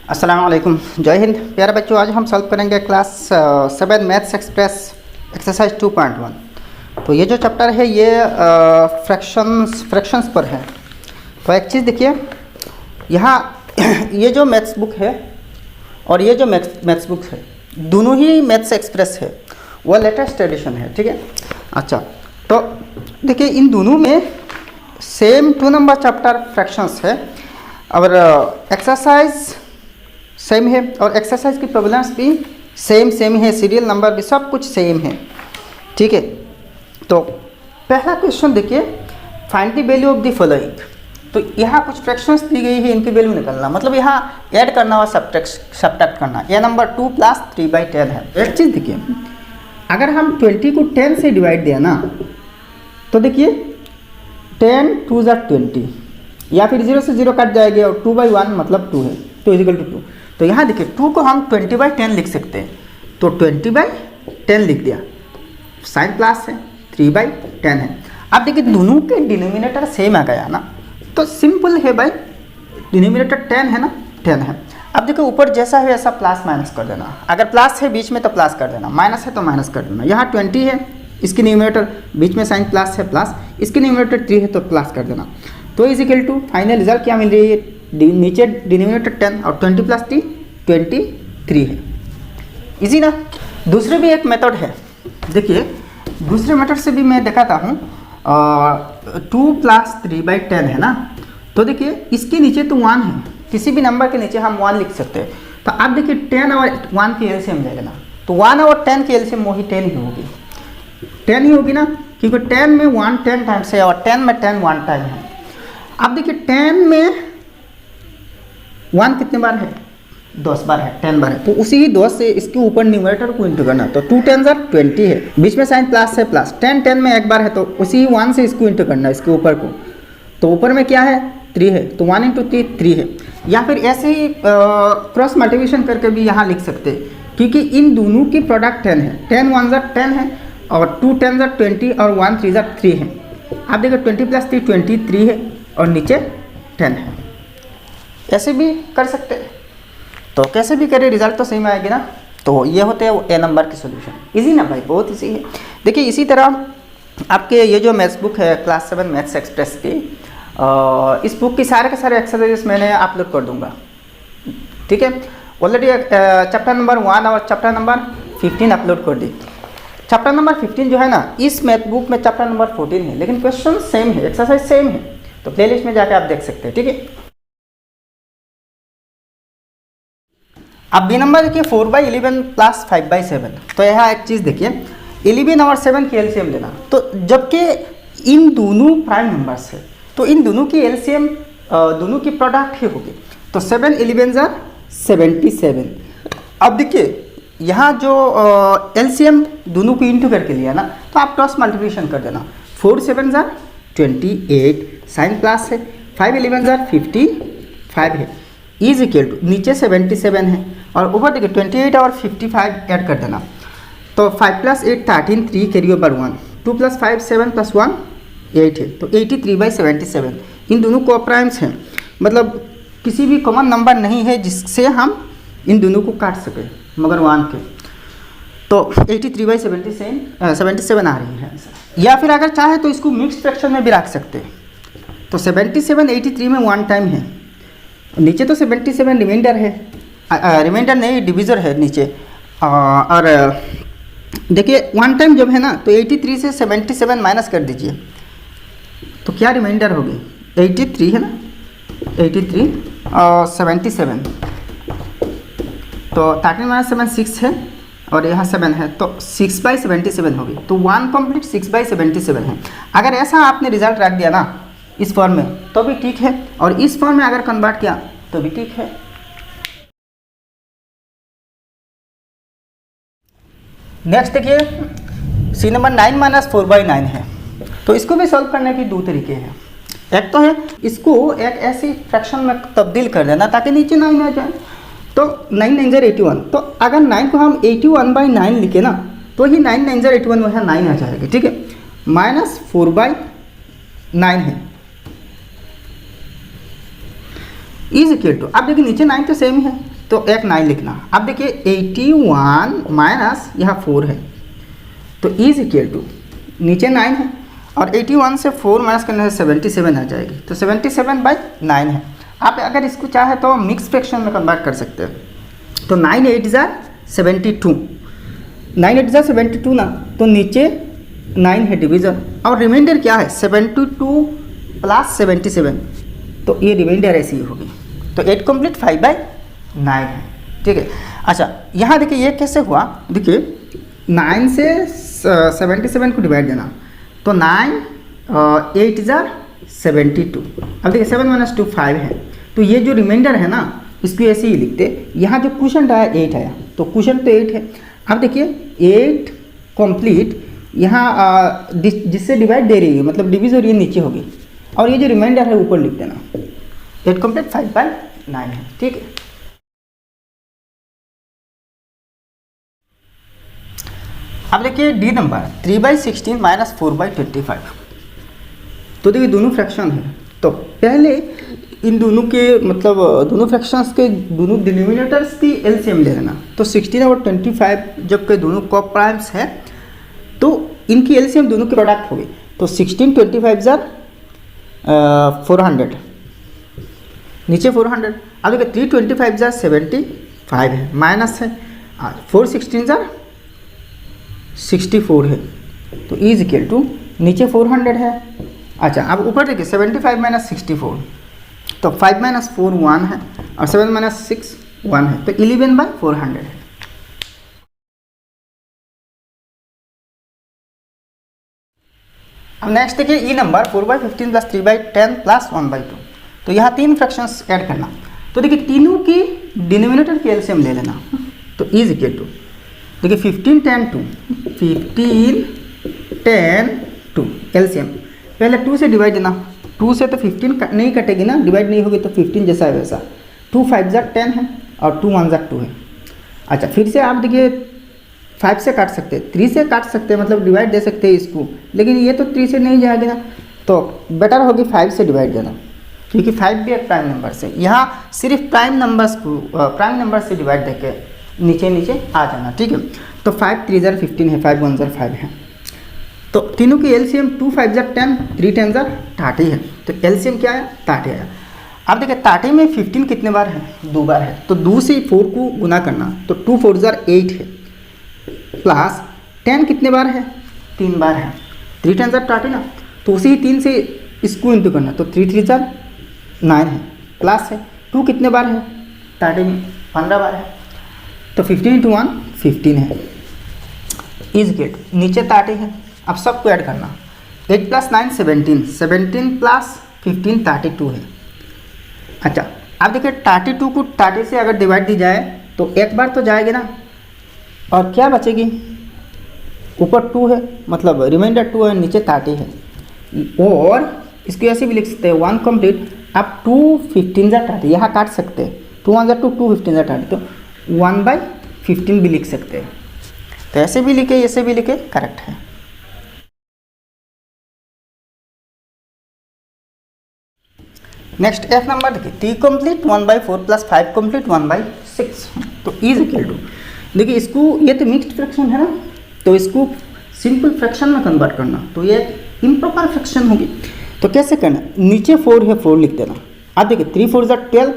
अस्सलाम वालेकुम, जय हिंद। प्यारे बच्चों, आज हम सॉल्व करेंगे क्लास 7 मैथ्स एक्सप्रेस एक्सरसाइज 2.1। तो ये जो चैप्टर है ये फ्रैक्शंस पर है। तो एक चीज़ देखिए, यहाँ ये जो मैथ्स बुक है और ये जो मैथ्स बुक है, दोनों ही मैथ्स एक्सप्रेस है, वो लेटेस्ट एडिशन है, ठीक है। अच्छा, तो देखिए इन दोनों में सेम 2 नंबर चैप्टर फ्रैक्शंस है और एक्सरसाइज सेम है और एक्सरसाइज की प्रॉब्लम्स भी सेम है, सीरियल नंबर भी सब कुछ सेम है, ठीक है। तो पहला क्वेश्चन देखिए, find the value of the following. तो यहाँ कुछ फ्रैक्शंस दी गई है, इनकी वैल्यू निकालना, मतलब यहाँ ऐड करना और सब्ट्रैक्ट करना। ये नंबर 2 + 3/10 है। एक चीज़ देखिए, अगर हम 20 को 10 से डिवाइड दिया ना, तो देखिए 10 2 = 20, या फिर 0 से 0 कट जाएगी और 2/1 मतलब 2 है, 2 = 2। तो यहाँ देखिए 2 को हम 20/10 लिख सकते हैं, तो 20/10 लिख दिया, साइन प्लस है, 3/10 है। अब देखिए दोनों के डिनोमिनेटर सेम आ गया ना, तो सिंपल है भाई, डिनोमिनेटर 10 है ना, 10 है। अब देखो ऊपर जैसा है वैसा प्लस माइनस कर देना, अगर प्लस है बीच में तो प्लस कर देना, माइनस है तो माइनस कर देना। यहाँ 20 है, इसकी न्यूमरेटर बीच में साइन प्लस है प्लस, इसकी न्यूमरेटर 3 है तो प्लस कर देना। तो = फाइनल रिजल्ट क्या मिल रही है, नीचे डिनोमिनेटर 10 और 20 + 3 23 है। इजी ना। दूसरे भी एक मेथड है, देखिए दूसरे मेथड से भी मैं दिखाता हूँ। 2 + 3/10 है ना, तो देखिए इसके नीचे तो 1 है, किसी भी नंबर के नीचे हम 1 लिख सकते हैं। तो अब देखिए 10 और 1 की एलसीएम ले लेना, तो 1 और 10 की एलसीएम वही 10 ही होगी, 10 ही होगी ना, क्योंकि 10 में 1 10 टाइम्स है और 10 में 10 1 टाइम है। अब देखिए 10 में 1 कितने बार है, 10 बार है, 10 बार है, तो उसी ही 10 से इसके ऊपर न्यूमरेटर को इंटू करना। तो 2 10 = 20 है, बीच में साइन प्लस है प्लस, 10 10 में एक बार है, तो उसी 1 से इसको इंटू करना, इसके ऊपर को। तो ऊपर में क्या है, 3 है, तो 1 × 3 3 है। या फिर ऐसे ही क्रॉस मल्टीप्लिकेशन करके भी यहाँ लिख सकते हैं, क्योंकि इन दोनों की प्रोडक्ट 10 है, 10 1 = 10 है और 2 10 = 20 और 1 3 = 3 है। आप देखो 20 + 3 23 है और नीचे 10 है। ऐसे भी कर सकते हैं, तो कैसे भी करें रिजल्ट तो सही में आएगी ना। तो ये होते हैं ए नंबर के सॉल्यूशन। इजी ना भाई, बहुत इजी है। देखिए इसी तरह आपके ये जो मैथ्स बुक है क्लास 7 मैथ्स एक्सप्रेस की, इस बुक की सारे के सारे एक्सरसाइजेस मैंने अपलोड कर दूंगा, ठीक है। ऑलरेडी चैप्टर नंबर 1 और चैप्टर नंबर 15 अपलोड कर दी। चैप्टर नंबर 15 जो है ना, इस मैथ बुक में चैप्टर नंबर 14 है, लेकिन क्वेश्चन सेम है, एक्सरसाइज सेम है, तो प्लेलिस्ट में जाकर आप देख सकते हैं, ठीक है। अब बी नंबर देखिए 4/11 + 5/7। तो यहाँ एक चीज़ देखिए, 11 और 7 की एलसीएम लेना, तो जबकि इन दोनों प्राइम नंबर्स है, तो इन दोनों की एलसीएम दोनों की प्रोडक्ट ही होगी। तो 7 11 = 77। अब देखिए यहाँ जो एलसीएम दोनों को इंटू करके लिया ना, तो आप क्रॉस मल्टीप्लिकेशन कर देना। 4 7 = 28, साइन प्लस है, 5 11 = 55 है, = नीचे 77 है और ऊपर देखिए 28 और 55 ऐड कर देना। तो 5 + 8 13, 3 कैरी ओवर 1, 2 + 5 7 + 1 8 है, तो 83/77। इन दोनों को प्राइम्स हैं, मतलब किसी भी कॉमन नंबर नहीं है जिससे हम इन दोनों को काट सकें मगर 1 के। तो 83/77 आ रही है। या फिर अगर चाहे तो इसको मिक्स फ्रैक्शन में भी रख सकते हैं। तो 77 83 में 1 टाइम है, नीचे तो 77 रिमाइंडर है, रिमाइंडर नहीं डिविज़र है नीचे। और देखिए 1 टाइम जब है ना, तो 83 से 77 माइनस कर दीजिए, तो क्या रिमाइंडर होगी, 83 है ना, 83 और 77, तो 13 - 7 6 है और यहाँ 7 है, तो 6/77 होगी। तो 1 कंप्लीट 6/77 है। अगर ऐसा आपने रिजल्ट रख दिया ना इस फॉर्म में, तो भी ठीक है, और इस फॉर्म में अगर कन्वर्ट किया तो भी ठीक है। नेक्स्ट देखिए, सी नंबर 9 - 4/9 है। तो इसको भी सॉल्व करने के 2 तरीके हैं। एक तो है इसको एक ऐसी फ्रैक्शन में तब्दील कर देना ताकि नीचे 9 आ जाए। तो 9 9 = 81, तो अगर 9 को हम 81/9 लिखे ना, तो ही 9 9 = 81 वह 9 आ जाएगी, ठीक है। -4/9 है, = अब देखिए नीचे 9 तो सेम ही है, तो एक 9 लिखना। अब देखिए 81 माइनस यहाँ 4 है, तो इज इक्वल टू नीचे 9 है और 81 से 4 माइनस करने से 77 आ जाएगी, तो 77/9 है। आप अगर इसको चाहे तो मिक्स फ्रैक्शन में कन्वर्ट कर सकते हैं। तो 9 8 ज़ा 72, 9 8 ज़ा 72 ना, तो नीचे 9 है डिवीज़र और रिमाइंडर क्या है 72 प्लस 77, तो ये रिमाइंडर ऐसी ही होगी। तो 8 कंप्लीट 5/9 है, ठीक है। अच्छा यहाँ देखिए ये कैसे हुआ, देखिए 9 से 77 को डिवाइड देना, तो 9 8 ज़ा 72। अब देखिए 7 माइनस 2 5 है, तो ये जो रिमाइंडर है ना इसको ऐसे ही लिखते। यहाँ जो क्वेश्चन आया 8 आया, तो क्वेश्चन तो 8 है। अब देखिए 8 कंप्लीट यहाँ जिससे डिवाइड दे रही है मतलब डिवीज़र ये नीचे होगी और ये जो रिमाइंडर है ऊपर लिख देना। 8 कंप्लीट 5/9 है, ठीक है। अब देखिए डी नंबर 3/16 माइनस 4/25। तो देखिए दोनों फ्रैक्शन है, तो पहले इन दोनों के मतलब दोनों फ्रैक्शंस के दोनों डिनोमिनेटर्स की एलसीएम ले लेना। तो 16 और 25 जबकि दोनों को प्राइम्स है तो इनकी एलसीएम दोनों के प्रोडक्ट हो गई। तो 16 25 ज़ा 400, नीचे 400। अब देखिए 3 25 ज़ा 75 है, माइनस है 4 16 ज़ा 64 है, तो इज इक्वल टू नीचे 400 है। अच्छा अब ऊपर देखिए 75 माइनस 64, तो 5 माइनस 4 1 है और 7 माइनस 6 1 है, तो 11/400 है। अब नेक्स्ट देखिए ई नंबर 4/15 प्लस 3/10 प्लस 1/2। तो यहाँ 3 फ्रैक्शंस ऐड करना। तो देखिए तीनों की डिनोमिनेटर की एलसीएम ले लेना। तो इज इक्वल टू देखिए 15 10 2 15 10 2 एलसीएम पहले 2 से डिवाइड देना। 2 से तो 15 नहीं कटेगी ना, डिवाइड नहीं होगी तो 15 जैसा है वैसा। 2 5 ज़ा 10 है और 2 1 ज़ा 2 है। अच्छा फिर से आप देखिए 5 से काट सकते हैं, 3 से काट सकते हैं, मतलब डिवाइड दे सकते हैं इसको, लेकिन ये तो 3 से नहीं जाएगी ना, तो बेटर होगी 5 से डिवाइड देना, क्योंकि 5 भी एक प्राइम नंबर से। यहाँ सिर्फ प्राइम नंबर्स को प्राइम नंबर से डिवाइड देके नीचे नीचे आ जाना, ठीक है। तो 5 3 ज़ा 15 है, 5 1 ज़ा 5 है, तो तीनों की एलसीएम 2 5 ज़ा 10 3 10 ज़ा 30 है। तो एलसीएम क्या है 30 आया। अब देखिए 30 में 15 कितने बार है 2 बार है, तो 2 से 4 को गुना करना, तो 2 4 ज़ा 8 है, प्लस 10 कितने बार है 3 बार है, 3 10 ज़ा 30 ना, तो उसी 3 से इसको इंटू करना, तो 3 3 ज़ा 9 है, प्लस है 2 कितने बार है 30 में 15 बार है, तो 15 × 1 15 है। इज गेट नीचे 30 है, अब सबको ऐड करना। 8 + 9 17 17 + 15 32 है। अच्छा अब देखिए 32 को 30 से अगर डिवाइड दी जाए तो एक बार तो जाएगी ना, और क्या बचेगी ऊपर 2 है, मतलब रिमाइंडर 2 है, नीचे 30 है। और इसको ऐसे भी लिख सकते हैं 1 कंप्लीट। आप 2 15 ज़ा 30 यहाँ काट सकते हैं, 2 1 ज़ा 2 2 15 ज़ा 30, तो 1/15 भी लिख सकते हैं। तो ऐसे भी लिखे ऐसे भी लिखे करेक्ट है। नेक्स्ट एफ नंबर देखिए 3 कंप्लीट 1/4 प्लस 5 कंप्लीट 1/6। तो इज इक्वल टू देखिए इसको, ये तो मिक्स्ड फ्रैक्शन है ना, तो इसको सिंपल फ्रैक्शन में कन्वर्ट करना, तो ये इम्प्रॉपर फ्रैक्शन होगी। तो कैसे करना, नीचे 4 है 4 लिख देना। अब देखिए 3 4 ज़ा 12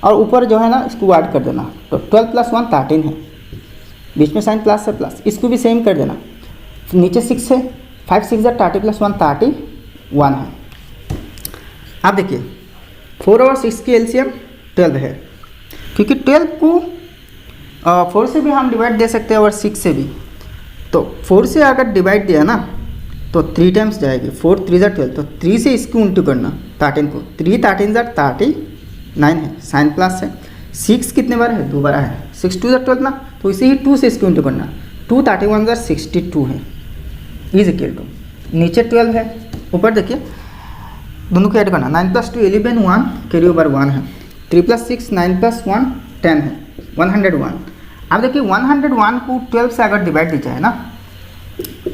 और ऊपर जो है ना इसको ऐड कर देना, तो 12 + 1 13 है, बीच में साइन प्लस है प्लस, इसको भी सेम कर देना। नीचे 6 है, 5 6 ज़ा 30 + 1 31 है। अब देखिए 4 और 6 की एलसीएम 12 है, क्योंकि 12 को 4 से भी हम डिवाइड दे सकते हैं और 6 से भी। तो 4 से अगर डिवाइड दिया ना तो 3 टाइम्स जाएगी, 4 3 ज़ा 12, तो 3 से इसको इंटू करना 13 को, 3 13 ज़ा 39 है, साइन प्लस है। 6 कितने बार है 2 बार है, 6 2 ज़ा 12 ना, तो इसे ही 2 से इसको इंटू करना, 2 31 ज़ा 62 है। इज इक्वल टू नीचे 12 है, ऊपर देखिए दोनों को ऐड करना। 9 + 2 11 1 कैरी ओवर 1 है, 3 + 6 9 + 1 10 है, 101। अब देखिए 101 को 12 से अगर डिवाइड दी जाए ना,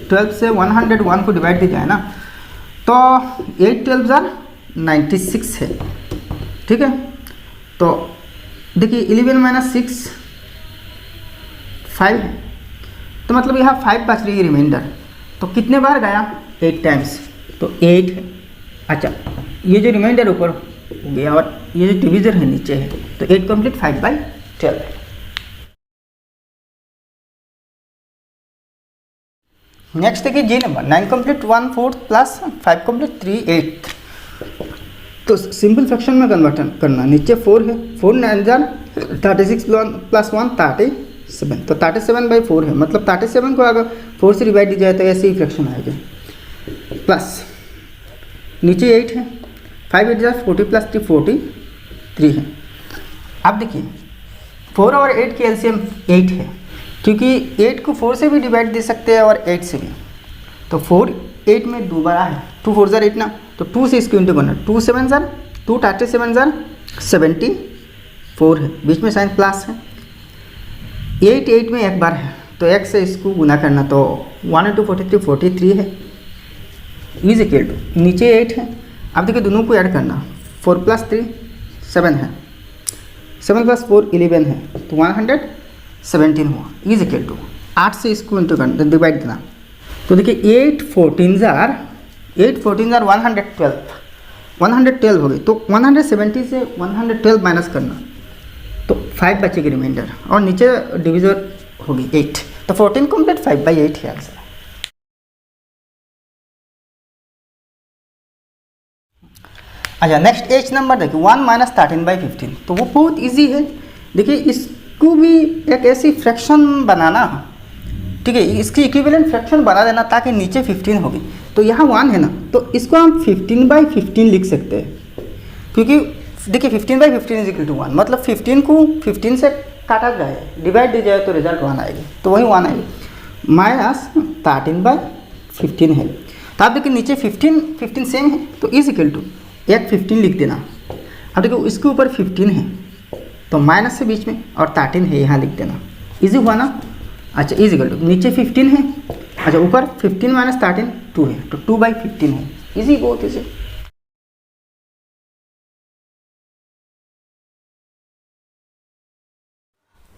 12 से 101 को डिवाइड दी जाए ना, तो 8 12 ज़ा 96 है, ठीक है। तो देखिए 11 माइनस 6 5 है, तो मतलब यहाँ 5 बच रही है रिमाइंडर। तो कितने बार गया? 8 टाइम्स, तो 8 है। अच्छा, ये जो रिमाइंडर ऊपर हो गया और ये जो डिविजर है नीचे है, तो 8 कंप्लीट 5/12। नेक्स्ट देखिए जी नंबर 9 कंप्लीट 1/4 प्लस 5 कंप्लीट 3/8। तो सिंपल फ्रैक्शन में कन्वर्ट करना। नीचे 4 है, 4 9 36 प्लस 1 37, तो 37/4 है, मतलब 37 को अगर 4 से डिवाइड दिया जाए तो ऐसे ही फ्रैक्शन आएगा। प्लस नीचे 8 है, 5 8 40 प्लस 3 43 है। अब देखिए 4 और 8 की एलसीएम 8 है, क्योंकि 8 को 4 से भी डिवाइड दे सकते हैं और 8 से भी। तो 4 8 में दोबारा है, 2 4 8 ना, तो 2 से इसको इंटू करना। 2 7 2 37 74 है, बीच में साइन प्लस है। 8 8 में एक बार है, तो एक से इसको गुना करना, तो 1 into 43 43 है, इज इक्वल टू नीचे 8 है। अब देखिए दोनों को ऐड करना, 4 प्लस 3 7 है, 7 प्लस 4 11 है, तो 117 हुआ, इज इक्वल टू 8 से इसको इंटू करना, डिवाइड देना। तो देखिए 8 14 112 हो गई, तो 170 से 112 माइनस करना, तो 5 बचेगी रिमाइंडर, और नीचे डिविजर होगी 8, तो 14 कंप्लीट 5/8 है आंसर। अच्छा, नेक्स्ट एच नंबर देखिए 1 माइनस 13/15, तो वो बहुत इजी है। देखिए इसको भी एक ऐसी फ्रैक्शन बनाना, ठीक है, इसकी इक्विवेलेंट फ्रैक्शन बना देना ताकि नीचे 15 होगी। तो यहाँ 1 है ना, तो इसको हम 15/15 लिख सकते हैं, क्योंकि देखिए 15/15 इज इक्वल टू 1, मतलब 15 को 15 से काटा जाए, डिवाइड दी जाए तो रिजल्ट 1 आएगी, तो वही 1 आएगी। माइनस 13/15 है, तो आप देखिए नीचे 15 सेम है, तो इज इक्वल टू एक 15 लिख देना। अब देखो इसके ऊपर 15 है, तो माइनस से बीच में, और 13 है यहाँ लिख देना, इजी हुआ ना। अच्छा, इज इक्वल टू नीचे 15 है, अच्छा ऊपर 15 माइनस 13 2 है, तो 2/15 है, इजी, बहुत इजी।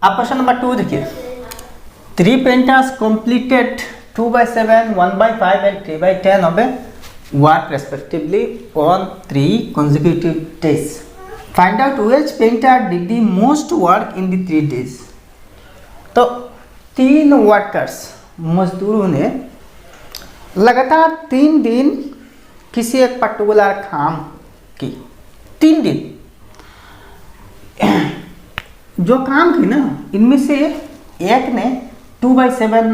अब क्वेश्चन नंबर 2 देखिए, 3 painters completed 2/7, 1/5 and 3/10 of a work respectively on 3 consecutive days. Find out which painter did the most work in the 3 days. तो 3 वर्कर्स, मजदूरों ने लगातार 3 दिन किसी एक पर्टिकुलर काम की। 3 दिन जो काम की ना, इनमें से एक ने 2/7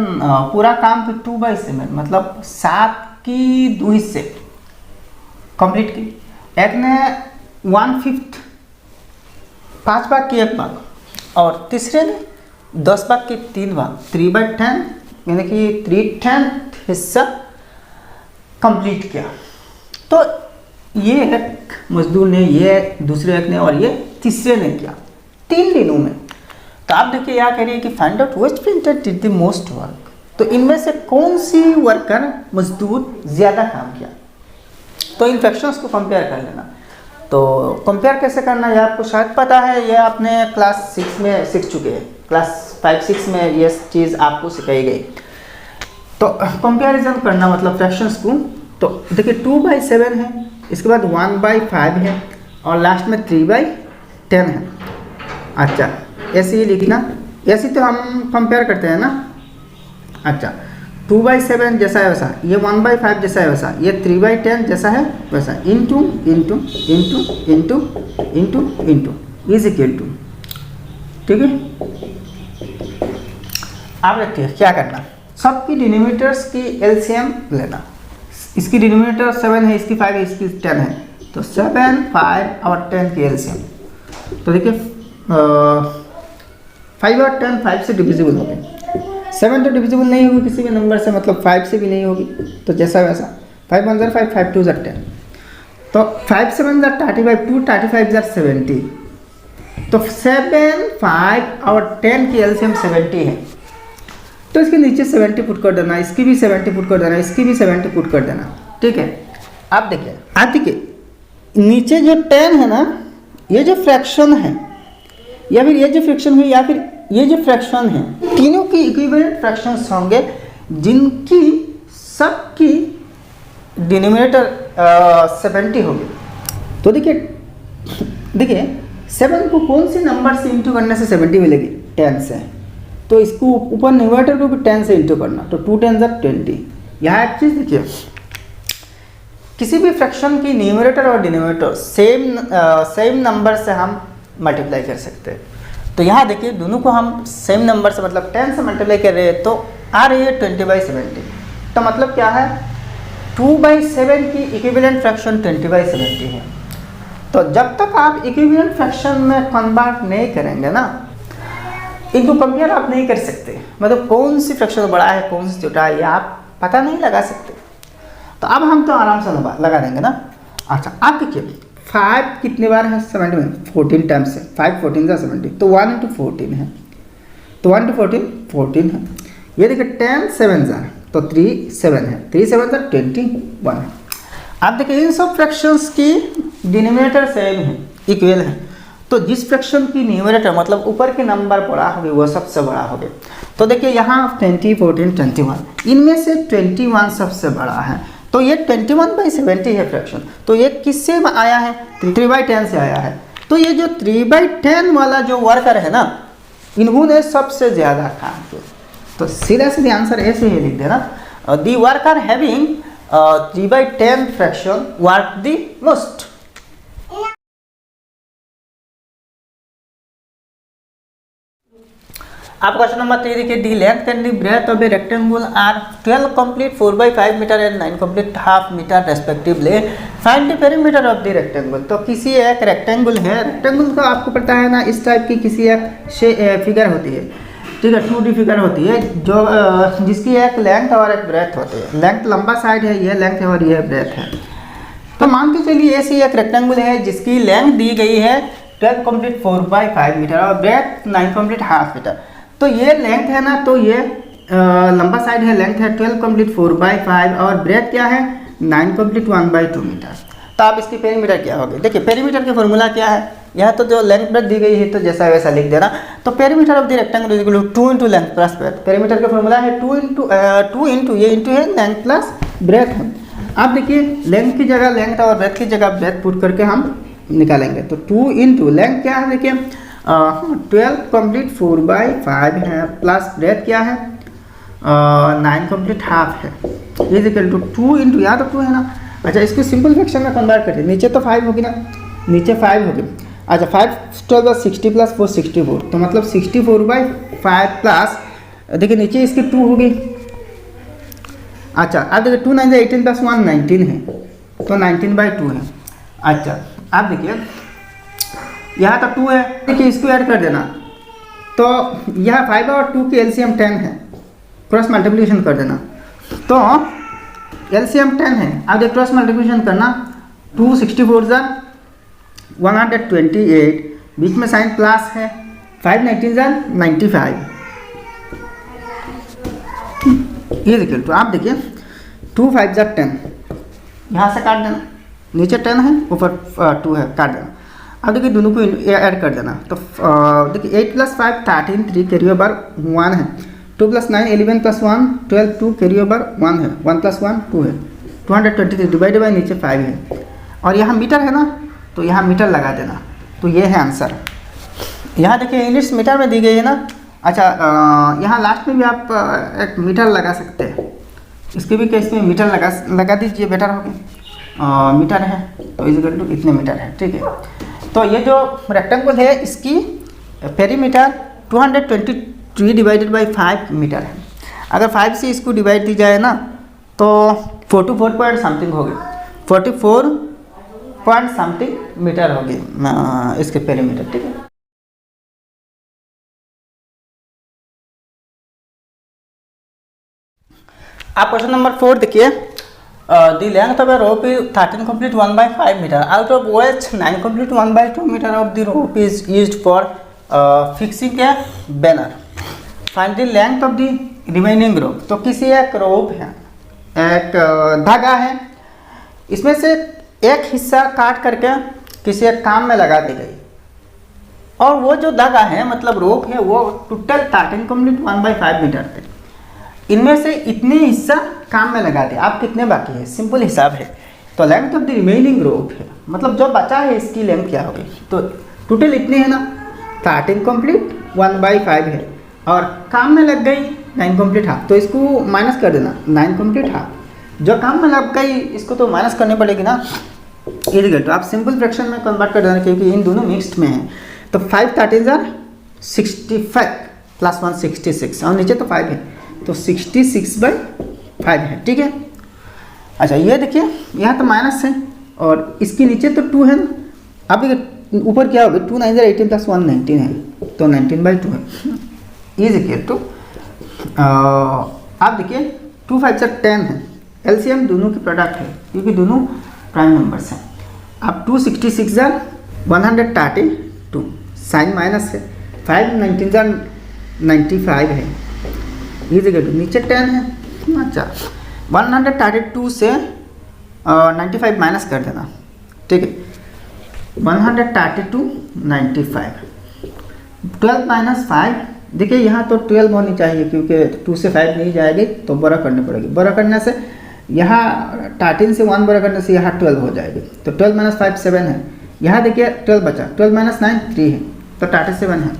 पूरा काम की 2/7 मतलब 7 की 2 हिस्से कंप्लीट की। एक ने 1/5 5 भाग की 1 भाग, और तीसरे ने 10 भाग की 3 भाग 3/10, यानी कि 3/10 हिस्सा कंप्लीट किया। तो ये एक मजदूर ने, ये दूसरे एक ने, और ये तीसरे ने किया 3 दिनों में। तो आप देखिए यहाँ कह रही है कि find out which painter did the most work. तो इनमें से कौन सी वर्कर, मजदूर ज़्यादा काम किया। तो इन फ्रैक्शंस को कंपेयर कर लेना। तो कंपेयर कैसे करना है आपको शायद पता है, ये आपने क्लास 6 में सीख चुके हैं, क्लास 5-6 में ये चीज़ आपको सिखाई गई। तो कंपेरिजन करना मतलब फ्रैक्शंस को, तो देखिए 2/7 है, इसके बाद 1/5 है, और लास्ट में 3/10 है। अच्छा, ऐसे ही लिखना, ऐसे तो हम कंपेयर करते हैं ना। अच्छा, 2/7 जैसा है वैसा, ये 1/5 जैसा है वैसा, ये 3/10 जैसा है वैसा, into into into into into into is equal to, ठीक है। आप देखिए क्या करना, सबकी डिनोमिनेटर्स की एलसीएम लेना। इसकी डिनोमिनेटर 7 है, इसकी 5 है, इसकी 10 है, तो 7 5 और 10 की एलसीएम। तो देखिए 5 और 10 5 से डिविजिबल हो गए। 7 तो डिविजिबल नहीं होगी किसी भी नंबर से, मतलब 5 से भी नहीं होगी, तो जैसा वैसा 5 1 5 5 2 10, तो 5 7 35 2 35 70, तो 7 5 और 10 की एलसीएम 70 है, तो इसके नीचे 70 पुट कर देना, इसकी भी 70 पुट कर देना, इसकी भी 70 पुट कर देना, ठीक है। अब देखिए नीचे जो 10 है ना, ये जो फ्रैक्शन है, या फिर ये जो फ्रैक्शन हुई या फिर ये जो फ्रैक्शन है, तीनों की इक्विवेलेंट फ्रैक्शंस होंगे जिनकी सबकी डिनोमिनेटर 70 होगी। तो देखिए 7 को कौन सी नंबर से इंटू करने से 70 मिलेगी? 10 से। तो इसको ऊपर न्यूमरेटर को भी 10 से इंटू करना, तो 2 10 20। यहाँ एक चीज़ देखिए, किसी भी फ्रैक्शन की न्यूमरेटर और डिनोमिनेटर सेम नंबर से हम मल्टीप्लाई कर सकते हैं। तो यहाँ देखिए दोनों को हम सेम नंबर से मतलब 10 से मल्टीप्लाई कर रहे हैं तो आ रही है 20/70। तो मतलब क्या है, 2/7 की इक्विवेलेंट फ्रैक्शन 20/70 है। तो जब तक आप इक्विवेलेंट फ्रैक्शन में कन्वर्ट नहीं करेंगे ना, इनको कंपेयर आप नहीं कर सकते, मतलब कौन सी फ्रैक्शन बड़ा है कौन सी छोटा है ये आप पता नहीं लगा सकते। तो अब हम तो आराम से लगा देंगे ना। अच्छा आप देखिए 5 कितनी बार है 70 में? 14 टाइम्स है। 5 14 का 70, तो 1 × 14 है, तो 1 × 14 14 है। ये देखिए 10 7 तो 3 7 है, 3 7 21 है। आप देखिए इन सब फ्रैक्शंस की डिनोमिनेटर सेम है, इक्वल है। तो जिस फ्रैक्शन की न्यूमरेटर मतलब ऊपर के नंबर बड़ा होगी वो सबसे बड़ा होगा। तो देखिए यहाँ 20 14 21, इनमें से 21 सबसे बड़ा है। तो ये 21/70 है फ्रैक्शन। तो ये किससे आया है? 3/10 से आया है। तो ये जो 3/10 वाला जो वर्कर है ना, इन्होंने सबसे ज़्यादा काम किया। तो सीधा सीधे आंसर ऐसे ही लिख देना, the worker having 3/10 fraction work the most. आप क्वेश्चन नंबर 3 देखिए, the length and the breadth of a rectangle are 12 complete 4/5 metre and 9 complete half metre respectively, find the perimeter of the rectangle. तो किसी एक rectangle है, rectangle का आपको पता है ना, इस टाइप की किसी एक फिगर होती है, ठीक है, 2D फिगर होती है जो जिसकी एक लेंथ और एक ब्रेथ होती है। लेंथ लंबा साइड है, ये लेंथ है और ये ब्रेथ है। तो मान के चलिए ऐसी एक रेक्टेंगल है जिसकी लेंथ दी गई है 12 कंप्लीट 4/5 मीटर और ब्रेथ 9 कंप्लीट हाफ मीटर। तो ये लेंथ है ना, तो ये लंबा साइड है, लेंथ है 12 कंप्लीट 4/5 और ब्रेथ क्या है 9 कंप्लीट 1/2 मीटर। तो आप इसकी पेरीमीटर क्या होगी? देखिए पेरीमीटर की फॉर्मूला क्या है, यह तो जो लेंथ ब्रेथ दी गई है तो जैसा वैसा लिख देना। तो perimeter of the rectangle is equal to 2 × length plus breadth. Perimeter का फॉर्मूला है 2 × ये इंटू है लेंथ प्लस ब्रेथ है। आप देखिए लेंथ की जगह लेंथ और ब्रेथ की जगह ब्रेथ पुट करके हम निकालेंगे। तो 2 × लेंथ क्या है, देखिए 12 कंप्लीट 4/5 है प्लस ब्रेथ क्या है 9 कंप्लीट हाफ है, ये इक्वल टू 2 × यहाँ तो 2 है ना। अच्छा इसको सिंपल फ्रैक्शन में कन्वर्ट करते हैं, नीचे तो 5 होगी ना, नीचे 5 होगी। अच्छा 5 12 60 प्लस 4 64, तो मतलब 64/5 प्लस देखिए नीचे इसकी 2 होगी। अच्छा अब देखिए 2 9 18 प्लस 1 19 है, तो 19/2 है। अच्छा आप देखिए यहाँ तो 2 है, देखिए इसको ऐड कर देना, तो यह 5 और 2 की एलसीएम 10 है, क्रॉस मल्टीप्लिकेशन कर देना। तो एलसीएम 10 है, अब देखिए क्रॉस मल्टीप्लिकेशन करना, 2 64 128, बीच में साइन प्लस है, 5 19 95, ये देखिए। तो आप देखिए 2 5 10, यहाँ से काट देना, नीचे 10 है ऊपर 2 है, काट देना। अब देखिए दोनों को ऐड कर देना, तो देखिए 8 + 5 13, 3 कैरी ओवर 1 है, 2 + 9 11 + 1 12, 2 कैरी ओवर 1 है, 1 + 1 2 है, 223 डिवाइड बाई नीचे 5 है और यहाँ मीटर है ना, तो यहाँ मीटर लगा देना। तो ये है आंसर। यहाँ देखिए यूनिट्स मीटर में दी गई है ना। अच्छा यहाँ लास्ट में भी आप एक मीटर लगा सकते हैं, इसके भी केस में मीटर लगा दीजिए, बेटर होगा। मीटर है तो इक्वल टू इतने मीटर है, ठीक है। तो ये जो रेक्टेंगल है इसकी पेरीमीटर 223 डिवाइडेड बाई 5 मीटर है। अगर 5 से इसको डिवाइड दी जाए ना तो 44 पॉइंट समथिंग होगी, 44 पॉइंट समथिंग मीटर होगी इसके पेरीमीटर, ठीक है। आप क्वेश्चन नंबर 4 देखिए, the length of a rope is 13 complete 1/5 meter, out of which 9 complete 1/2 meter of the rope is used for fixing a banner. Find the length of the remaining rope. तो किसी एक रोप है, एक धागा है, इसमें से एक हिस्सा काट करके किसी एक काम में लगा दी गई, और वो जो धागा है मतलब रोप है वो टोटल 13 कंप्लीट 1/5 मीटर थे। इनमें से इतने हिस्सा काम में लगा दिया, आप कितने बाकी है, सिंपल हिसाब है। तो लेंथ ऑफ द रिमेनिंग रोप है, मतलब जो बचा है इसकी लेंथ क्या होगी, तो टोटल इतनी है ना 13 कंप्लीट 1/5 है, और काम में लग गई 9 कंप्लीट हाफ, तो इसको माइनस कर देना 9 कंप्लीट हाफ, जो काम में लग गई इसको तो माइनस करनी पड़ेगी ना। इधर तो आप सिंपल फ्रैक्शन में कन्वर्ट कर देना क्योंकि इन दोनों मिक्स्ड में है। तो 5 13 65 प्लस 1 66, और नीचे तो 5 है तो 66/5 है, ठीक है। अच्छा ये देखिए यहाँ तो माइनस है और इसके नीचे तो 2 है ना, अब ऊपर क्या होगा 2 9 18 प्लस 1 19 है, तो 19/2 है इज इक्वल टू, आप देखिए 2 5 10 है, एलसीएम दोनों की प्रोडक्ट है क्योंकि दोनों प्राइम नंबर्स हैं। अब 2 66 132, साइन माइनस है, 5 19 95 है, ये जगह नीचे 10 है। अच्छा 132 से 95 माइनस कर देना, ठीक है। 132 95, 12 माइनस 5, देखिए यहाँ तो 12 होनी चाहिए क्योंकि 2 से 5 नहीं जाएगी तो बड़ा करनी पड़ेगी, बड़ा करने से यहाँ 13 से 1 बड़ा करने से यहाँ 12 हो जाएगी, तो 12 माइनस 5 7 है, यहाँ देखिए 12 बचा, 12 माइनस 9 3 है, तो 37 है,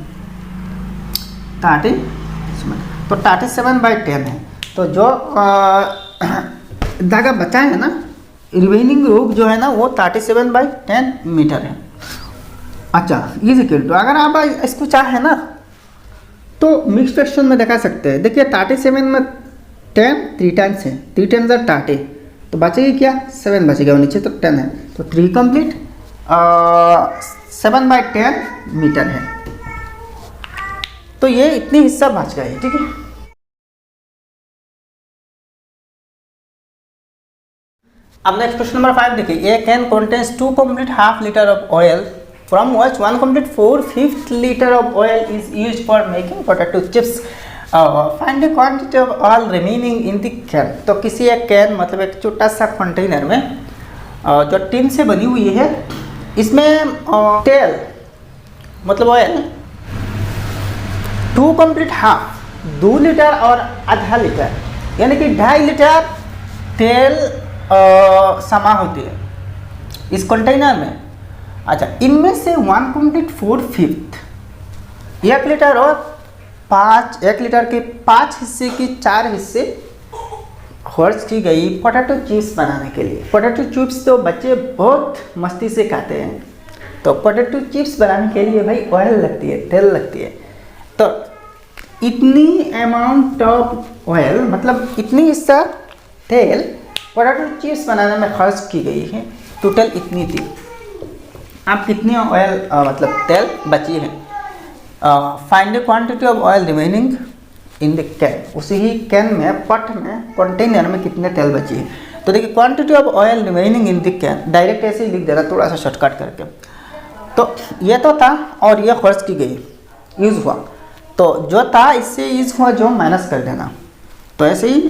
37, तो 37/10 है। तो जो धागा बचा है ना रिमेनिंग रोप जो है ना वो 37/10 मीटर है। अच्छा इज इक्वल टू, अगर आप इसको चाहे ना तो मिक्स फ्रैक्शन में दिखा सकते हैं, देखिए 37 में 10 3 टाइम्स है, 3 10 30, तो बचेगी क्या 7 बचेगा, और नीचे तो 10 है, तो 3 कंप्लीट 7/10 मीटर है। तो ये इतने हिस्सा बच गए, ठीक है। अब नेक्स्ट क्वेश्चन नंबर 5 देखिए, a can contains 2 complete half litre of oil from which 1 complete 4/5 litre of oil is used for making potato chips, find the quantity of oil remaining in the can. तो किसी एक can मतलब एक छोटा सा container में जो tin से बनी हुई है, इसमें तेल मतलब ऑयल 2 कंप्लीट हाफ 2 लीटर और आधा लीटर यानी कि 2.5 लीटर तेल समा होती है इस कंटेनर में। अच्छा इनमें से 1 कंप्लीट 4/5 1 लीटर और 1 लीटर के 5 हिस्से की 4 हिस्से खर्च की गई पोटैटो चिप्स बनाने के लिए। पोटैटो चिप्स तो बच्चे बहुत मस्ती से खाते हैं, तो पोटैटो चिप्स बनाने के लिए भाई ऑयल लगती है, तेल लगती है। तो इतनी अमाउंट ऑफ ऑयल मतलब इतनी हिस्सा तेल पोटैटो चिप्स बनाने में खर्च की गई है, टोटल इतनी थी। अब कितनी ऑयल मतलब तेल बची है, find the quantity of oil remaining in the can, उसी ही कैन में पट में कंटेनर में कितने तेल बची है। तो देखिए quantity of oil remaining in the can direct ऐसे ही लिख देना थोड़ा सा शॉर्टकट करके। तो ये तो था और ये खर्च की गई यूज़ हुआ, तो जो था इससे यूज़ हुआ जो माइनस कर देना, तो ऐसे ही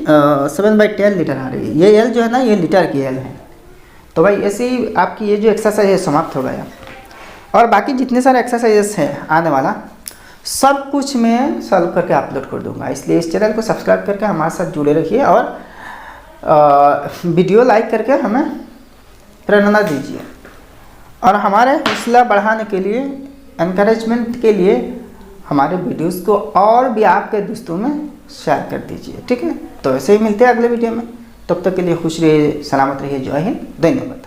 7/10 लीटर आ रही है। ये एल जो है ना ये लीटर की एल है। तो भाई ऐसे ही आपकी ये जो एक्सरसाइज है समाप्त हो गया, और बाकी जितने सारे एक्सरसाइजेस हैं आने वाला सब कुछ मैं सॉल्व करके अपलोड कर दूंगा, इसलिए इस चैनल को सब्सक्राइब करके हमारे साथ जुड़े रखिए और वीडियो लाइक करके हमें प्रेरणा दीजिए, और हमारे हौसला बढ़ाने के लिए एनकरेजमेंट के लिए हमारे वीडियोस को और भी आपके दोस्तों में शेयर कर दीजिए, ठीक है। तो ऐसे ही मिलते हैं अगले वीडियो में, तब तक के लिए खुश रहिए, सलामत रहिए, जय हिंद, धन्यवाद।